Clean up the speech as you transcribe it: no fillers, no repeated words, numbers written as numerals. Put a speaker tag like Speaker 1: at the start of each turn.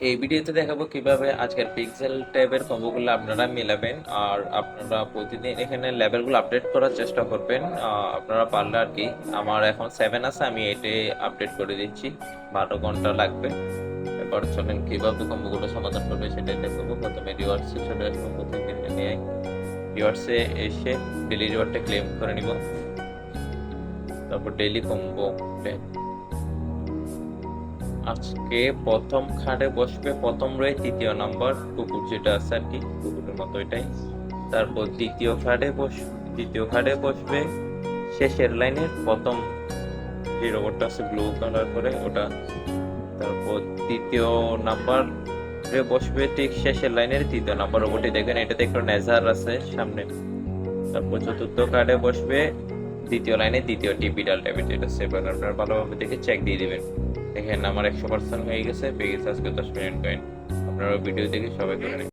Speaker 1: এই ভিডিওতে দেখাবো কিভাবে আজকের পিক্সেল ট্যাবের কম্বোগুলো আপনারা মিলাবেন। আর আপনারা প্রতিদিন এখানে লেভেলগুলো আপডেট করার চেষ্টা করবেন, আপনারা পারলে আর কি। আমার এখন 7 আছে, আমি এটে আপডেট করে দিচ্ছি। 12 ঘন্টা লাগবে। এবার চলেন কিভাবে কম্বোগুলো সমাধান করবে সেটাই দেখাবো। প্রথমে রিওয়ার্ডসে চলে আসবো, প্রথম কিনে নিয়ে রিওয়ার্ডসে এসে ডেলি রিওয়ার্ডটা ক্লেম করে নিব। তারপর ডেইলি কম্বো। আজকে প্রথম খাটে বসবে প্রথম রয়ে তৃতীয় নাম্বার কুকুর, যেটা আছে আর কি কুকুরের মতো এটাই। তারপর দ্বিতীয় খাটে বসবে শেষের লাইনের প্রথম যে রোবটটা আছে ব্লু কালার করে ওটা। তারপর তৃতীয় নাম্বার বসবে ঠিক শেষের লাইনের তৃতীয় নাম্বার রোবটে, দেখেন এটাতে একটু নেজার আছে সামনে। তারপর চতুর্থ কার্ডে বসবে দ্বিতীয় লাইনে দ্বিতীয় বিড়াল টাইপের, যেটা সেভার। আপনারা ভালোভাবে দেখে চেক দিয়ে দিবেন। দেখেন আমার 100% হয়ে গেছে, পেয়ে গেছে আজকে 10 মিনিট কয়েন। আপনারা ভিডিও দেখে সবাই করে নিন।